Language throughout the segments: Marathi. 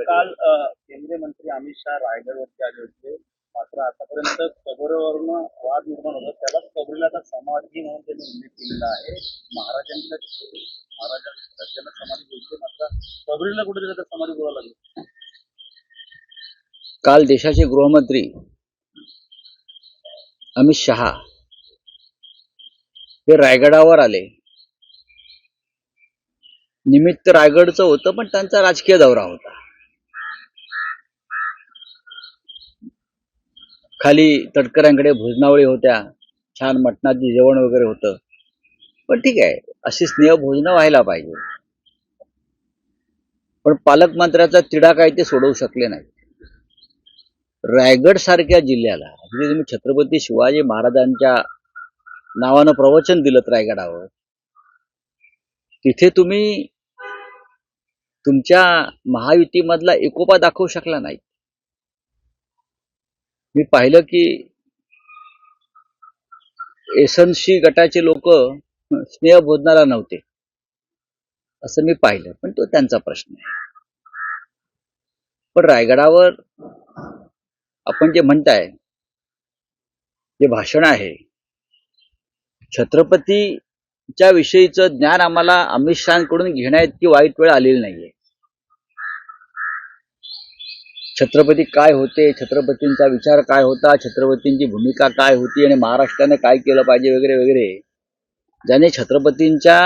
काल केंद्रीय मंत्री अमित शहा रायगडवरती आले होते. मात्र आतापर्यंत कबरवरून वाद निर्माण होता. त्याला कबरीला समाधी म्हणून त्यांनी उल्लेख केलेला आहे. महाराजांना समाधी बोलते, मात्र कबरीला कुठेतरी आता समाधी बोलायला लागली. काल देशाचे गृहमंत्री अमित शहा हे रायगडावर आले. निमित्त रायगडचं होतं, पण त्यांचा राजकीय दौरा होता. खाली तटकऱ्यांकडे भोजनावळी होत्या, छान मटणाची जेवण वगैरे होतं. पण ठीक आहे, अशी स्नेह भोजनं व्हायला पाहिजे. पण पालकमंत्र्याचा तिढा काही ते सोडवू शकले नाही. रायगड सारख्या जिल्ह्याला तुम्ही छत्रपती शिवाजी महाराजांच्या नावानं प्रवचन दिलं रायगडावर, तिथे तुम्ही तुमच्या महायुतीमधला एकोपा दाखवू शकला नाही. मी पाहिलं की एसएनसी गटाचे लोक स्नेहभोजनाला नव्हते, असं मी पाहिलं. पण तो त्यांचा प्रश्न आहे. पण रायगडावर आपण जे म्हणताय, जे भाषण आहे, छत्रपतीच्या विषयीचं ज्ञान आम्हाला अमित शहाकडून घेण्याइतकी वाईट वेळ आलेली नाहीये. छत्रपती काय होते, छत्रपतींचा विचार काय होता, छत्रपतींची भूमिका काय होती आणि महाराष्ट्राने काय केलं पाहिजे वगैरे वगैरे, ज्याने छत्रपतींच्या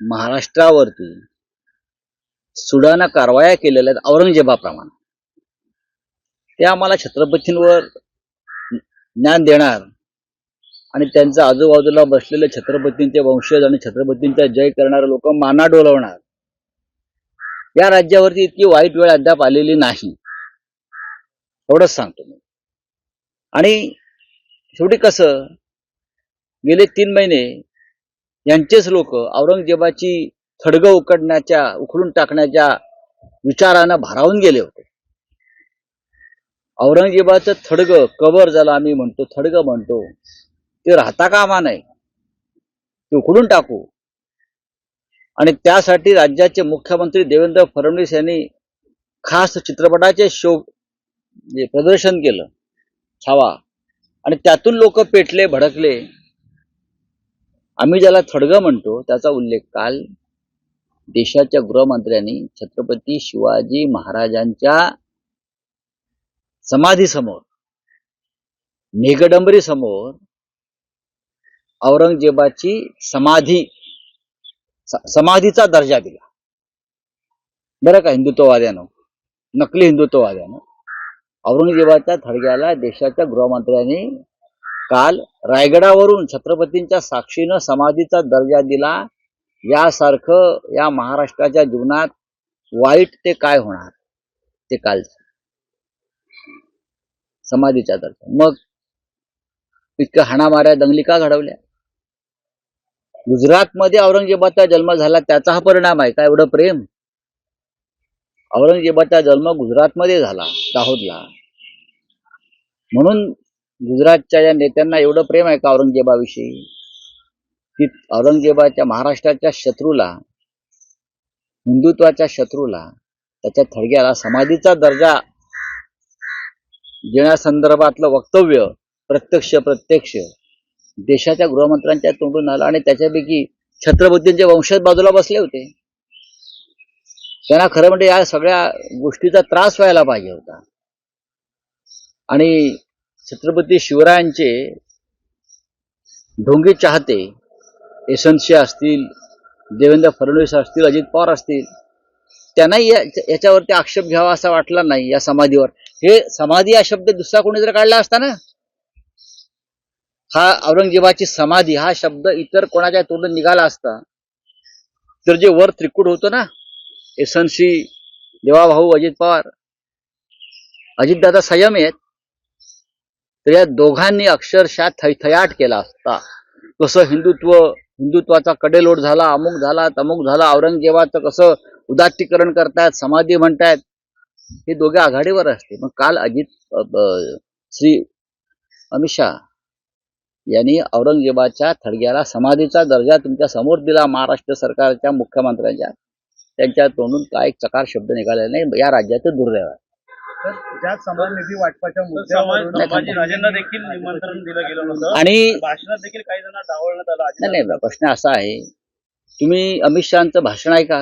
महाराष्ट्रावरती सुडाना कारवाया केलेल्या आहेत औरंगजेबाप्रमाणे, ते आम्हाला छत्रपतींवर ज्ञान देणार आणि त्यांच्या आजूबाजूला बसलेले छत्रपतींचे वंशज आणि छत्रपतींचा जय करणारे लोक माना डोलवणार. या राज्यावरती इतकी वाईट वेळ अद्याप आलेली नाही, एवढंच सांगतो मी. आणि शेवटी कसं, गेले 3 महिने यांचेच लोक औरंगजेबाची थडगं उखडून टाकण्याच्या विचारानं भारावून गेले होते. औरंगजेबाचं थडगं, कबर ज्याला आम्ही म्हणतो, थडगं म्हणतो, ते राहता कामा नये, ते उखडून टाकू. आणि त्यासाठी राज्याचे मुख्यमंत्री देवेंद्र फडणवीस यांनी खास चित्रपटाचे प्रदर्शन केलं, छावा, आणि त्यातून लोक पेटले, भडकले. आम्ही ज्याला थडगं म्हणतो त्याचा उल्लेख काल देशाच्या गृहमंत्र्यांनी छत्रपती शिवाजी महाराजांच्या समाधीसमोर, मेघडंबरी समोर औरंगजेबाची समाधीचा दर्जा दिला. बरं का, हिंदुत्ववाद्यानं, नकली हिंदुत्ववाद्यानं औरंगजेबाच्या थडग्याला देशाच्या गृहमंत्र्यांनी काल रायगडावरून छत्रपतींच्या साक्षीनं समाधीचा दर्जा दिला. यासारखं या महाराष्ट्राच्या जीवनात वाईट ते काय होणार, ते काल समाधीचा दर्जा. मग इतकं हाणामाऱ्या दंगली का घडवल्या? गुजरातमध्ये औरंगजेबाचा जन्म झाला, त्याचा हा परिणाम आहे का एवढं प्रेम? औरंगजेबाचा जन्म गुजरातमध्ये झाला, दाहोदला, म्हणून गुजरातच्या या नेत्यांना एवढं प्रेम आहे का औरंगजेबाविषयी? की औरंगजेबाच्या, महाराष्ट्राच्या शत्रूला, हिंदुत्वाच्या शत्रूला, त्याच्या थडग्याला समाधीचा दर्जा देण्यासंदर्भातलं वक्तव्य प्रत्यक्ष देशाच्या गृहमंत्र्यांच्या तोंडून आलं. आणि त्याच्यापैकी छत्रपतींचे वंशज बाजूला बसले होते. त्यांना खरं म्हणजे या सगळ्या गोष्टीचा त्रास व्हायला पाहिजे होता. आणि छत्रपती शिवरायांचे ढोंगी चाहते, एसएनसी असतील, देवेंद्र फडणवीस असतील, अजित पवार असतील, त्यांनाही याच्यावरती आक्षेप घ्यावा असा वाटला नाही या समाधीवर. हे समाधी हा शब्द दुसरा कोणी जर काढला असता ना, हा औरंगजेबाची समाधी हा शब्द इतर कोणाच्या तोंडून निघाला असता, तर जे वर त्रिकूट होतं ना, एसएनसी, देवाभाऊ, अजित पवार, अजितदादा संयम आहेत, तर या दोघांनी अक्षरशः थैथयाट केला असता. कसं हिंदुत्वाचा कडेलोट झाला, अमुक झाला, तमुक झाला, औरंगजेबाचं कसं उदात्तीकरण करतायत, समाधी म्हणतायत, हे दोघे आघाडीवर असते. मग काल श्री अमित शहा यांनी औरंगजेबाच्या थडग्याला समाधीचा दर्जा तुमच्या समोर दिला, महाराष्ट्र सरकारच्या मुख्यमंत्र्यांच्या. त्यांच्या तोंडून काय चकार शब्द निघालेला नाही. या राज्याचं दुर्दैव आहे. तर ज्या समान निधी वाटपाच्या मुद्द्यावर संभाजीराजेंना देखील निमंत्रण दिलं गेलं होतं आणि भाषणात देखील काही जण डावलण्यात आलं. नाही प्रश्न असा आहे, तुम्ही अमित शहाचं भाषण आहे का?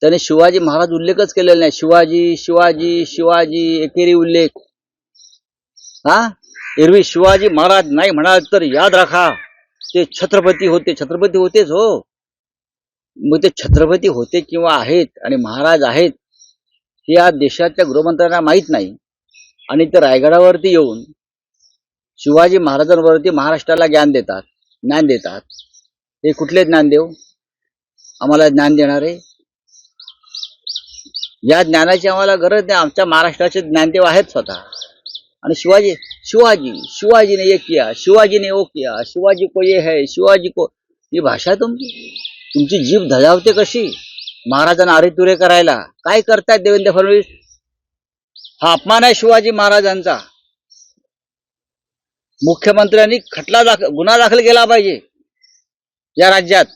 त्याने शिवाजी महाराज उल्लेखच केलेला नाही. शिवाजी शिवाजी शिवाजी एकेरी उल्लेख. हा, एरवी शिवाजी महाराज नाही म्हणाल तर याद राखा ते छत्रपती होते. छत्रपती होतेच हो. मग ते छत्रपती होते किंवा आहेत आणि महाराज आहेत हे या देशाच्या गृहमंत्र्यांना माहीत नाही. आणि ते रायगडावरती येऊन शिवाजी महाराजांवरती महाराष्ट्राला ज्ञान देतात. हे कुठले ज्ञानदेव आम्हाला ज्ञान देणारे? या ज्ञानाची आम्हाला गरज नाही. आमच्या महाराष्ट्राचे ज्ञानदेव आहेत स्वतः. आणि शिवाजी शिवाजी शिवाजी ने ये किया, शिवाजी ने वो किया, शिवाजी को ये है, शिवाजी को, ही भाषा तुमची जीभ धजावते कशी महाराजांना अरेतुरे करायला? काय करतायत देवेंद्र फडणवीस? हा अपमान आहे शिवाजी महाराजांचा. मुख्यमंत्र्यांनी गुन्हा दाखल केला पाहिजे या राज्यात.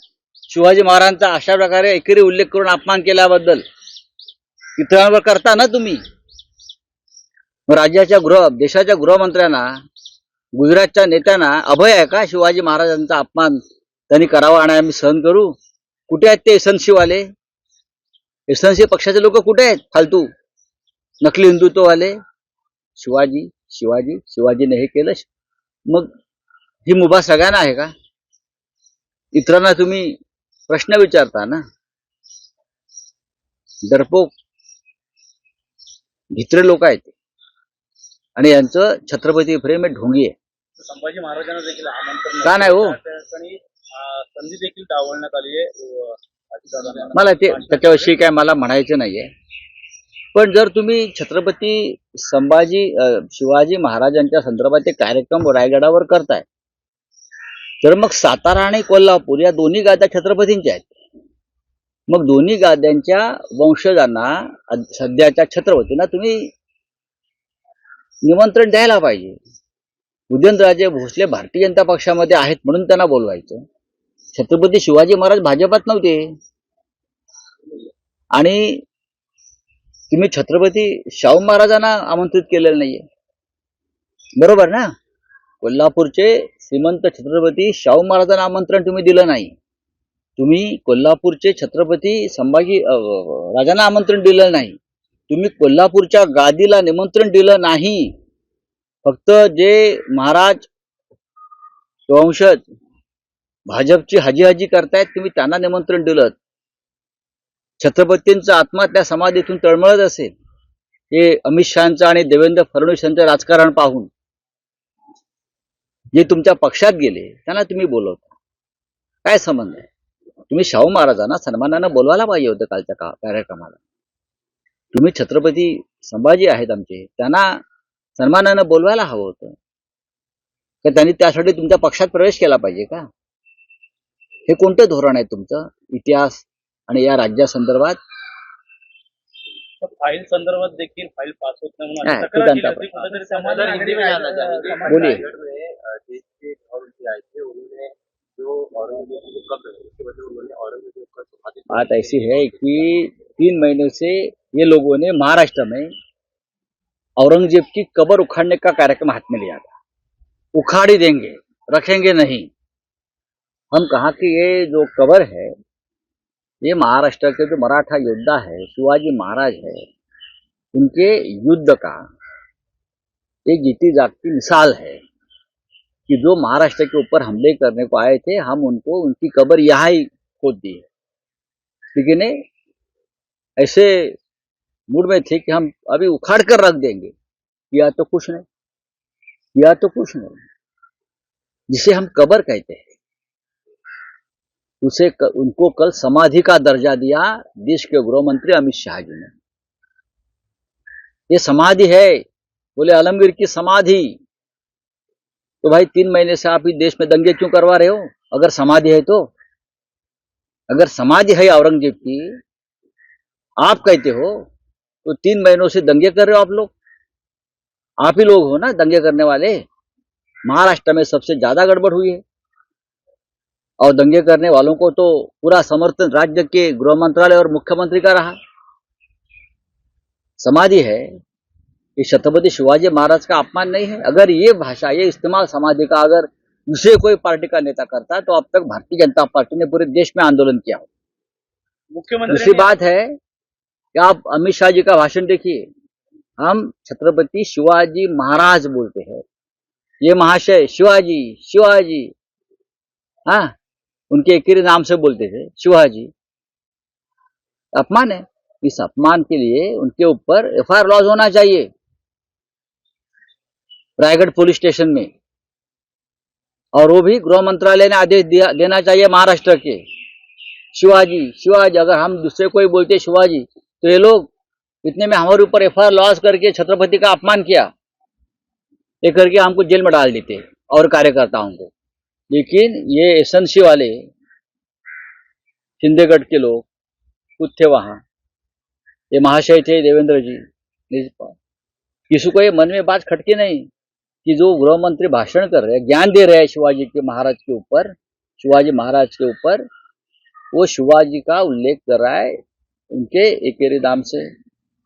शिवाजी महाराजांचा अशा प्रकारे एकेरी उल्लेख करून अपमान केल्याबद्दल इतरांवर करता ना तुम्ही. देशाच्या गृहमंत्र्यांना, गुजरातच्या नेत्यांना अभय आहे का शिवाजी महाराजांचा अपमान त्यांनी करावा आणि आम्ही सहन करू? कुठे आहेत ते एसएनसीवाले? एसएनसी पक्षाचे लोक कुठे आहेत? फालतू नकली हिंदुत्ववाले. शिवाजी शिवाजी शिवाजीने हे केलं. मग ही मुभा सगळ्यांना आहे का? इतरांना तुम्ही प्रश्न विचारता ना. डरपोक भित्रे लोक आहेत आणि यांचं छत्रपती प्रेम हे ढोंगी आहे. संभाजी महाराजांना देखील आमंत्रण का नाही हो? संधी देखील डावलण्यात आली आहे. मला त्याच्याविषयी काय मला म्हणायचं नाहीये. पण जर तुम्ही छत्रपती शिवाजी महाराजांच्या संदर्भात ते कार्यक्रम रायगडावर करताय तर मग सातारा आणि कोल्हापूर या दोन्ही गाद्या छत्रपतींच्या आहेत. मग दोन्ही गाद्यांच्या वंशजांना, सध्याच्या छत्रपतींना तुम्ही निमंत्रण द्यायला पाहिजे. उदयनराजे भोसले भारतीय जनता पक्षामध्ये आहेत म्हणून त्यांना बोलवायचं. छत्रपती शिवाजी महाराज भाजपात नव्हते. आणि तुम्ही छत्रपती शाहू महाराजांना आमंत्रित केलेलं नाहीये, बरोबर ना? कोल्हापूरचे श्रीमंत छत्रपती शाहू महाराजांना आमंत्रण तुम्ही दिलं नाही. तुम्ही कोल्हापूरचे छत्रपती संभाजी राजांना आमंत्रण दिलं नाही. तुम्ही कोल्हापूरच्या गादीला निमंत्रण दिलं नाही. फक्त जे महाराज वंशज भाजपची हाजी करतायत तुम्ही त्यांना निमंत्रण दिलं. छत्रपतींचा आत्मा त्या समाधीतून तळमळत असेल. हे अमित शहाचं आणि देवेंद्र फडणवीस यांचं राजकारण पाहून जे तुमच्या पक्षात गेले त्यांना तुम्ही बोलवता. काय संबंध आहे? तुम्ही शाहू महाराजांना सन्मानानं बोलवायला पाहिजे होतं कालच्या कार्यक्रमाला. तुम्ही छत्रपती संभाजी आहेत आमचे, त्यांना सन्मानानं बोलवायला हवं होतं का? त्यांनी त्यासाठी तुमच्या पक्षात प्रवेश केला पाहिजे का? हे कोणतं धोरण आहे तुमचं इतिहास आणि या राज्यासंदर्भात? फाईल संदर्भात देखील फाईल पास होत नाही बोलिए. बात ऐसी है कि 3 महीनों से ये लोगों ने महाराष्ट्र में औरंगजेब की कब्र उखाड़ने का कार्यक्रम हाथ में लिया था. उखाड़ ही देंगे, रखेंगे नहीं. हम कहा कि ये जो कब्र है ये महाराष्ट्र के जो मराठा योद्धा है, शिवाजी महाराज है, उनके युद्ध का एक जीती जागती मिसाल है कि जो महाराष्ट्र के ऊपर हमले करने को आए थे, हम उनको उनकी कब्र यहाँ ही खोद दी है. लेकिन ऐसे मूड में थे कि हम अभी उखाड़ कर रख देंगे. या तो कुछ नहीं, जिसे हम कब्र कहते हैं उनको कल समाधि का दर्जा दिया देश के गृह मंत्री अमित शाह जी ने. ये समाधि है, बोले आलमगीर की समाधि. तो भाई 3 महीने से आप इस देश में दंगे क्यों करवा रहे हो? अगर समाधि है तो, अगर समाधि है औरंगजेब की, आप कहते हो तो 3 महीनों से दंगे कर रहे हो आप लोग. आप ही लोग हो ना दंगे करने वाले. महाराष्ट्र में सबसे ज्यादा गड़बड़ हुई है. और दंगे करने वालों को तो पूरा समर्थन राज्य के गृह मंत्रालय और मुख्यमंत्री का रहा। समाधि है, ये छत्रपति शिवाजी महाराज का अपमान नहीं है। अगर ये भाषा, ये इस्तेमाल समाधि का अगर दूसरे कोई पार्टी का नेता करता है तो अब तक भारतीय जनता पार्टी ने पूरे देश में आंदोलन किया हो। मुख्यमंत्री दूसरी बात है कि आप अमित शाह जी का भाषण देखिए, हम छत्रपति शिवाजी महाराज बोलते हैं, ये महाशय शिवाजी शिवाजी, हाँ, उनके एक ही नाम से बोलते थे शिवाजी। अपमान है। इस अपमान के लिए उनके ऊपर एफआईआर लॉज होना चाहिए रायगढ़ पुलिस स्टेशन में, और वो भी गृह मंत्रालय ने आदेश देना चाहिए महाराष्ट्र के। शिवाजी शिवाजी, अगर हम दूसरे कोई बोलते शिवाजी तो ये लोग इतने में हमारे ऊपर एफआईआर लॉज करके छत्रपति का अपमान किया, ये करके हमको जेल में डाल देते और कार्यकर्ताओं को। लेकिन ये एसएनसी वाले शिंदेगढ़ के लोग खुद थे वहां, ये महाशय थे देवेंद्र जी, किसी को ये मन में बात खटकी नहीं कि जो गृह मंत्री भाषण कर रहे हैं, ज्ञान दे रहे हैं शिवाजी के महाराज के ऊपर, शिवाजी महाराज के ऊपर, वो शिवाजी का उल्लेख कर रहा है उनके एकेरी नाम से,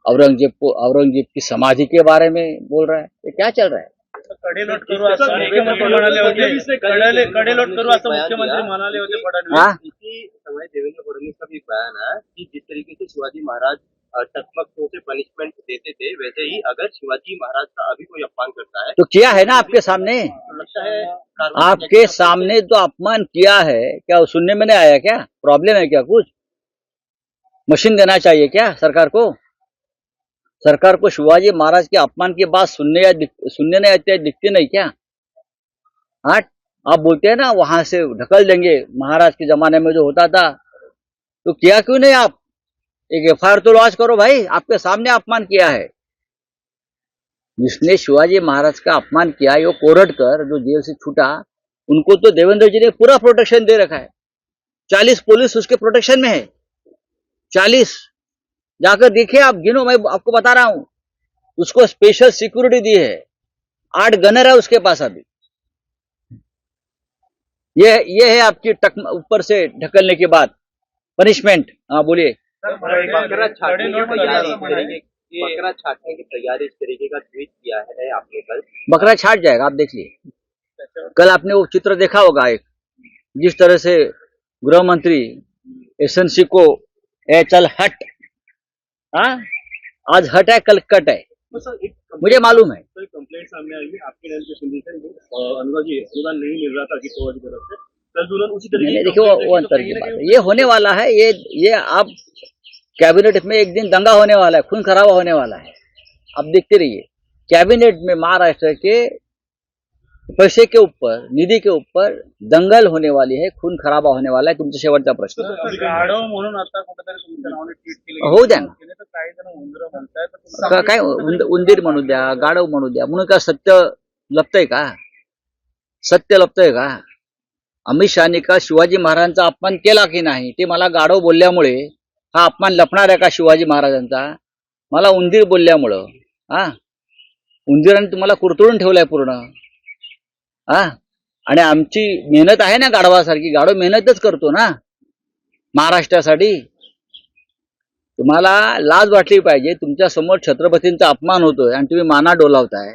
औरंगजेब की समाधि के बारे में बोल रहा है। ये क्या चल रहा है? कडेलोट करू असं मुख्यमंत्री म्हणाले होते, कडेलोट करू असं मुख्यमंत्री म्हणाले होते फडणवीस। हाँ, इसी समय देवेंद्र फडणवीस का भी एक बयान है कि जिस तरीके से शिवाजी महाराज टकमक से पनिशमेंट देते थे, वैसे ही अगर शिवाजी महाराज का अभी कोई अपमान करता है तो किया है ना आपके सामने, तो लगता है कार्रवाई आपके सामने तो अपमान किया है। क्या वो सुनने में नहीं आया? क्या प्रॉब्लम है? क्या कुछ मशीन देना चाहिए क्या सरकार को? सरकार को शिवाजी महाराज के अपमान की बात सुनने नहीं आती, दिखती नहीं क्या? हाँ, आप बोलते हैं ना वहां से ढकल देंगे, महाराज के जमाने में जो होता था, तो किया क्यों नहीं आप? एक एफआईआर तो लॉन्च करो भाई, आपके सामने अपमान किया है। जिसने शिवाजी महाराज का अपमान किया, वो कोरटकर जो जेल से छूटा, उनको तो देवेंद्र जी ने पूरा प्रोटेक्शन दे रखा है। 40 पुलिस उसके प्रोटेक्शन में है, 40। जाकर देखिए आप, गिनो, मैं आपको बता रहा हूं। उसको स्पेशल सिक्योरिटी दी है, 8 गनर है उसके पास अभी। ये है आपकी ऊपर से ढकलने के बाद पनिशमेंट। हाँ बोलिए। बकरा छाटने की तैयारी बकरा छाटने की तैयारी इस तरीके का ट्वीट किया है आपने कल। बकरा छाट जाएगा, आप देखिए। कल आपने वो चित्र देखा होगा, एक जिस तरह से गृह मंत्री एसएनसी को ए चल हट, हाँ, आज हट है कल कट है, मुझे मालूम है। तो कंप्लेंट सामने आई है आपके नाम के सुनने से, अनुदान नहीं मिल रहा था किसी वजह से, कल दुल्हन उसी तरीके देखिए वो अंतर की बात है, ये होने वाला है। ये आप कैबिनेट में एक दिन दंगा होने वाला है, खून खराबा होने वाला है, आप देखते रहिए। कैबिनेट में महाराष्ट्र के पैसे के ऊपर, निधि के ऊपर दंगल होने वाली है, खून खराबा होने वाला है। तुमचा शेवटचा प्रश्न गाढव म्हणून आता कुठेतरी तुमच्या नावाने ट्विट केले होऊ द्या ना, तर काही जण उंदरं म्हणतायत, काय उंदीर म्हणू द्या, गाढव म्हणू द्या, म्हणून का सत्य लपतंय का? सत्य लपतंय का? अमित शहानी का शिवाजी महाराजांचा अपमान केला की नाही ते मला गाढव बोलल्यामुळे हा अपमान लपणार आहे का शिवाजी महाराजांचा? मला उंदीर बोलल्यामुळं, हा, उंदीराने तुम्हाला कुरतडून ठेवलाय पूर्ण, हा। आणि आमची मेहनत आहे ना गाढवासारखी, गाढव मेहनतच करतो ना महाराष्ट्रासाठी। तुम्हाला लाज वाटली पाहिजे, तुमच्या समोर छत्रपतींचा अपमान होतोय आणि तुम्ही माना डोलावताय।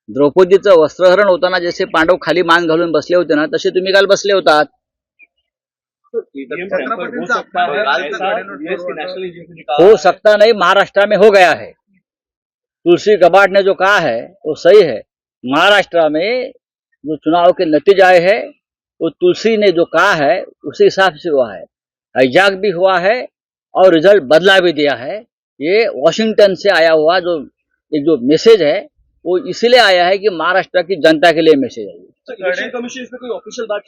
द्रौपदीचं वस्त्रहरण होताना जसे पांडव खाली मान घालून बसले होते ना, तसे तुम्ही काल बसले होतात। हो सकता नहीं, महाराष्ट्र में हो गया है। तुलसी गबार्ड ने जो कहा है वो सही है। महाराष्ट्र में जो चुनाव के नतीजे आए हैं, वो तुलसी ने जो कहा है उसी हिसाब से हुआ है। हाईजैक भी हुआ है और रिजल्ट बदला भी दिया है। ये वॉशिंगटन से आया हुआ जो मैसेज है, वो इसलिए आया है कि महाराष्ट्र की जनता के लिए मैसेज है। इलेक्शन कमीशन इसमें कोई ऑफिशियल बात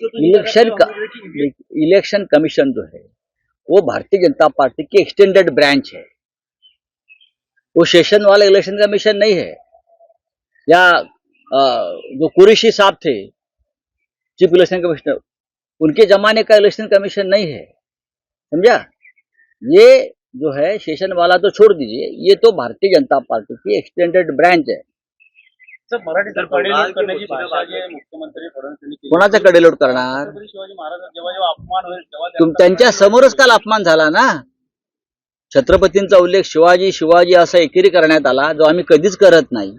इलेक्शन कमीशन जो है वो भारतीय जनता पार्टी की एक्सटेंडेड ब्रांच है, वो सेशन वाला इलेक्शन कमीशन नहीं है। या जो कुरैशी साहब थे चीफ इलेक्शन कमिश्नर, उनके जमाने का इलेक्शन कमीशन नहीं है, समझा? ये जो है सेशन वाला तो छोड़ दीजिए, ये तो भारतीय जनता पार्टी की एक्सटेंडेड ब्रांच है। सर मराठीचा तर बंगाल कडेलोट की करण्याची भाषा मुर्शिदाबाद जे में- मुख्यमंत्री फडणवीस यांनी केली कोणाचा कडेलोट करणार? छत्रपती शिवाजी महाराज जेव्हा जेव्हा अपमान होईल तेव्हा त्यांच्या समोरच काल अपमान झाला ना. छत्रपतींचा उल्लेख शिवाजी शिवाजी असा एकेरी करण्यात आला, जो आम्ही कधीच करत नाही.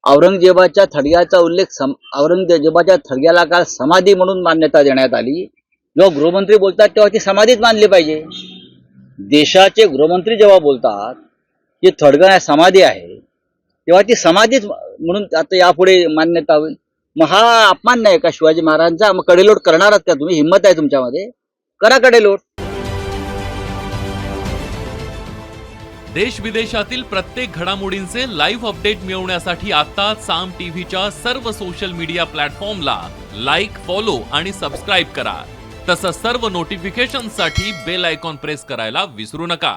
औरंगजेबाच्या थडग्याचा उल्लेख औरंगजेबाच्या थडग्याला काल समाधी म्हणून मान्यता देण्यात आली. जेव्हा गृहमंत्री बोलतात तेव्हा ती समाधीच मानली पाहिजे. देशाचे गृहमंत्री जेव्हा बोलतात की थडगा हा समाधी आहे, तेव्हा ती समाधीच म्हणून आता यापुढे मान्यता होईल. मग हा अपमान नाही का शिवाजी महाराजांचा? मग कडेलोट करणारच का तुम्ही? हिंमत आहे तुमच्यामध्ये, करा कडेलोट. देश विदेशातील प्रत्येक घडामोडींचे लाईव्ह अपडेट मिळवण्यासाठी आता साम टीव्हीच्या सर्व सोशल मीडिया प्लॅटफॉर्मला लाईक, फॉलो आणि सबस्क्राईब करा. तसंच सर्व नोटिफिकेशनसाठी बेल आयकॉन प्रेस करायला विसरू नका.